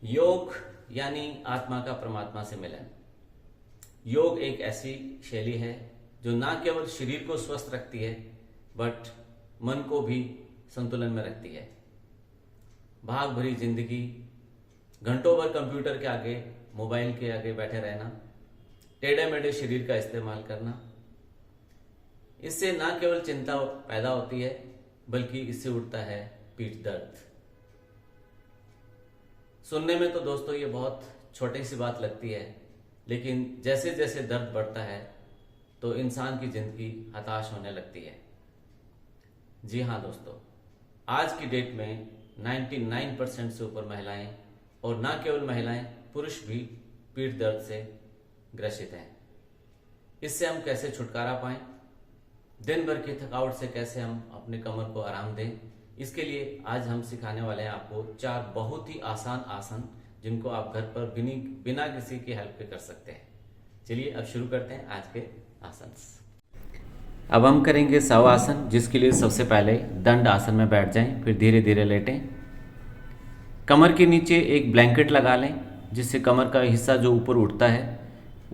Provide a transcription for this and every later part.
योग यानी आत्मा का परमात्मा से मिलन। योग एक ऐसी शैली है जो ना केवल शरीर को स्वस्थ रखती है बट मन को भी संतुलन में रखती है। भाग भरी जिंदगी, घंटों भर कंप्यूटर के आगे, मोबाइल के आगे बैठे रहना, टेढ़े मेढ़े शरीर का इस्तेमाल करना, इससे ना केवल चिंता पैदा होती है बल्कि इससे उठता है पीठ दर्द। सुनने में तो दोस्तों ये बहुत छोटी सी बात लगती है, लेकिन जैसे जैसे दर्द बढ़ता है तो इंसान की जिंदगी हताश होने लगती है। जी हाँ दोस्तों, आज की डेट में 99% से ऊपर महिलाएं, और ना केवल महिलाएं, पुरुष भी पीठ दर्द से ग्रसित हैं। इससे हम कैसे छुटकारा पाएं, दिन भर की थकावट से कैसे हम अपने कमर को आराम दें, इसके लिए आज हम सिखाने वाले हैं आपको 4 बहुत ही आसान आसन, जिनको आप घर पर बिना किसी की हेल्प के कर सकते हैं। चलिए अब शुरू करते हैं आज के आसन। अब हम करेंगे शव आसन, जिसके लिए सबसे पहले दंड आसन में बैठ जाएं, फिर धीरे धीरे लेटें। कमर के नीचे एक ब्लैंकेट लगा लें, जिससे कमर का हिस्सा जो ऊपर उठता है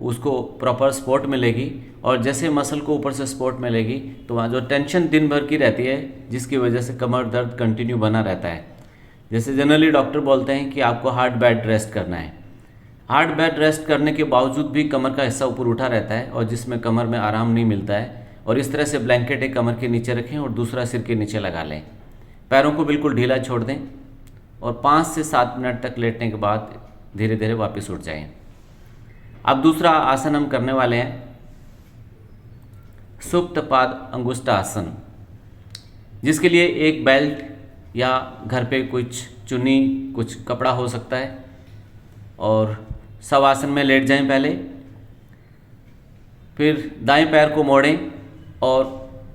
उसको प्रॉपर सपोर्ट मिलेगी, और जैसे मसल को ऊपर से सपोर्ट मिलेगी तो वहाँ जो टेंशन दिन भर की रहती है, जिसकी वजह से कमर दर्द कंटिन्यू बना रहता है। जैसे जनरली डॉक्टर बोलते हैं कि आपको हार्ड बेड रेस्ट करना है। हार्ड बेड रेस्ट करने के बावजूद भी कमर का हिस्सा ऊपर उठा रहता है और जिसमें कमर में आराम नहीं मिलता है, और इस तरह से ब्लैंकेट एक कमर के नीचे रखें और दूसरा सिर के नीचे लगा लें। पैरों को बिल्कुल ढीला छोड़ दें और 5 से 7 मिनट तक लेटने के बाद धीरे धीरे वापस उठ जाएं। अब दूसरा आसन हम करने वाले हैं सुप्त पाद अंगुष्ठासन, जिसके लिए एक बेल्ट या घर पे कुछ चुन्नी, कुछ कपड़ा हो सकता है, और शव आसन में लेट जाएं पहले। फिर दाएं पैर को मोड़ें और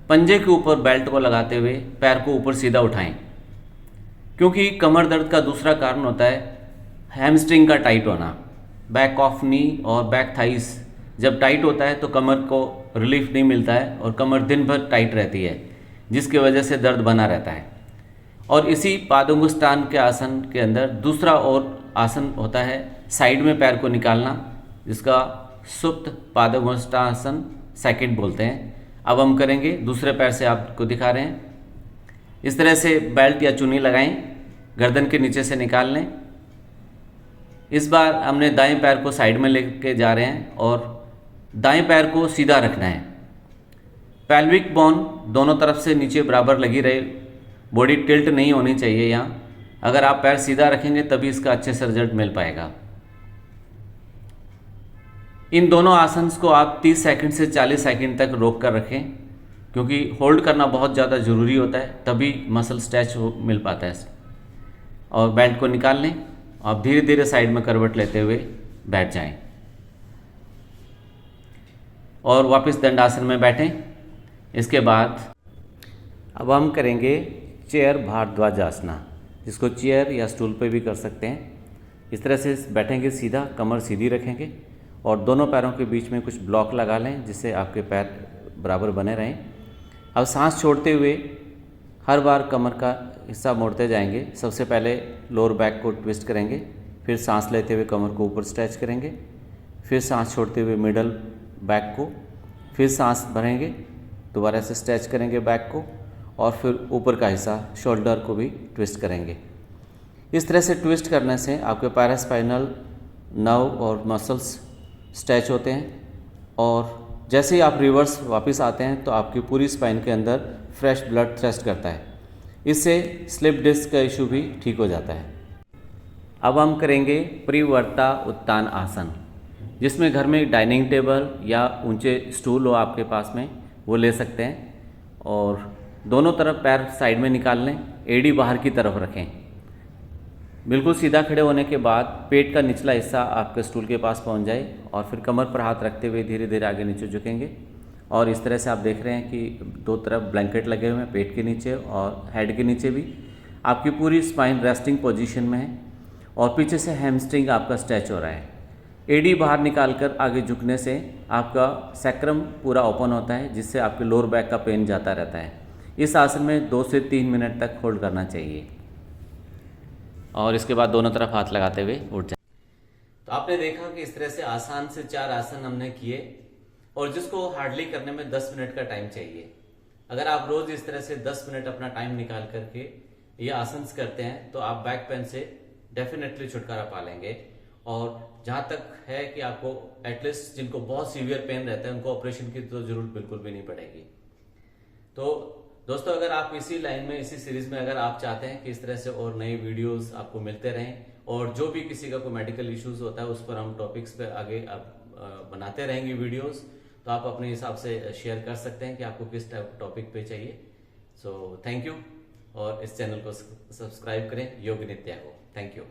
पंजे के ऊपर बेल्ट को लगाते हुए पैर को ऊपर सीधा उठाएं, क्योंकि कमर दर्द का दूसरा कारण होता है हैमस्ट्रिंग का टाइट होना। बैक ऑफ नी और बैक थाइस जब टाइट होता है तो कमर को रिलीफ नहीं मिलता है और कमर दिन भर टाइट रहती है, जिसकी वजह से दर्द बना रहता है। और इसी पादोंगुष्ठान के आसन के अंदर दूसरा और आसन होता है साइड में पैर को निकालना, जिसका सुप्त पादोंगुष्ठासन सेकंड बोलते हैं। अब हम करेंगे, दूसरे पैर से आपको दिखा रहे हैं। इस तरह से बेल्ट या चुन्नी लगाएं, गर्दन के नीचे से निकाल लें। इस बार हमने दाएं पैर को साइड में लेके जा रहे हैं और दाएं पैर को सीधा रखना है। पेल्विक बोन दोनों तरफ से नीचे बराबर लगी रहे, बॉडी टिल्ट नहीं होनी चाहिए यहाँ। अगर आप पैर सीधा रखेंगे तभी इसका अच्छे से रिजल्ट मिल पाएगा। इन दोनों आसन्स को आप 30 सेकंड से 40 सेकंड तक रोक कर रखें, क्योंकि होल्ड करना बहुत ज़्यादा ज़रूरी होता है, तभी मसल स्ट्रेच मिल पाता है। और बेल्ट को निकाल लें, आप धीरे धीरे साइड में करवट लेते हुए बैठ जाएं और वापस दंडासन में बैठें। इसके बाद अब हम करेंगे चेयर भारद्वाज आसना, जिसको चेयर या स्टूल पे भी कर सकते हैं। इस तरह से बैठेंगे सीधा, कमर सीधी रखेंगे और दोनों पैरों के बीच में कुछ ब्लॉक लगा लें, जिससे आपके पैर बराबर बने रहें। अब सांस छोड़ते हुए हर बार कमर का हिस्सा मोड़ते जाएंगे। सबसे पहले लोअर बैक को ट्विस्ट करेंगे, फिर सांस लेते हुए कमर को ऊपर स्ट्रेच करेंगे, फिर सांस छोड़ते हुए मिडल बैक को, फिर सांस भरेंगे, दोबारा से स्ट्रेच करेंगे बैक को, और फिर ऊपर का हिस्सा शोल्डर को भी ट्विस्ट करेंगे। इस तरह से ट्विस्ट करने से आपके पैरास्पाइनल नर्व और मसल्स स्ट्रेच होते हैं, और जैसे ही आप रिवर्स वापस आते हैं तो आपकी पूरी स्पाइन के अंदर फ्रेश ब्लड थ्रस्ट करता है। इससे स्लिप डिस्क का इशू भी ठीक हो जाता है। अब हम करेंगे परिवर्ता उत्तान आसन, जिसमें घर में डाइनिंग टेबल या ऊंचे स्टूल हो आपके पास में, वो ले सकते हैं, और दोनों तरफ पैर साइड में निकाल लें, एड़ी बाहर की तरफ रखें। बिल्कुल सीधा खड़े होने के बाद पेट का निचला हिस्सा आपके स्टूल के पास पहुंच जाए, और फिर कमर पर हाथ रखते हुए धीरे धीरे आगे नीचे झुकेंगे। और इस तरह से आप देख रहे हैं कि दो तरफ ब्लैंकेट लगे हुए हैं, पेट के नीचे और हेड के नीचे भी। आपकी पूरी स्पाइन रेस्टिंग पोजीशन में है और पीछे से हैमस्ट्रिंग आपका स्ट्रेच हो रहा है। एडी बाहर निकालकर आगे झुकने से आपका सैक्रम पूरा ओपन होता है, जिससे आपके लोअर बैक का पेन जाता रहता है। इस आसन में 2 से 3 मिनट तक होल्ड करना चाहिए। और इसके बाद दोनों तरफ हाथ लगाते हुए उठ जाए। तो आपने देखा कि इस तरह से आसान से 4 आसन हमने किए और जिसको हार्डली करने में 10 मिनट का टाइम चाहिए। अगर आप रोज इस तरह से 10 मिनट अपना टाइम निकाल करके ये आसन करते हैं तो आप बैक पेन से डेफिनेटली छुटकारा पा लेंगे। और जहां तक है कि आपको एटलीस्ट जिनको बहुत सीवियर पेन रहता है उनको ऑपरेशन की तो जरूरत बिल्कुल भी नहीं पड़ेगी। तो दोस्तों, अगर आप इसी लाइन में, इसी सीरीज में अगर आप चाहते हैं कि इस तरह से और नई वीडियोस आपको मिलते रहें और जो भी किसी का कोई मेडिकल इश्यूज होता है उस पर हम टॉपिक्स पे आगे बनाते रहेंगे वीडियोस, तो आप अपने हिसाब से शेयर कर सकते हैं कि आपको किस टाइप टॉपिक पे चाहिए। सो थैंक यू, और इस चैनल को सब्सक्राइब करें योग नित्या को। Thank you.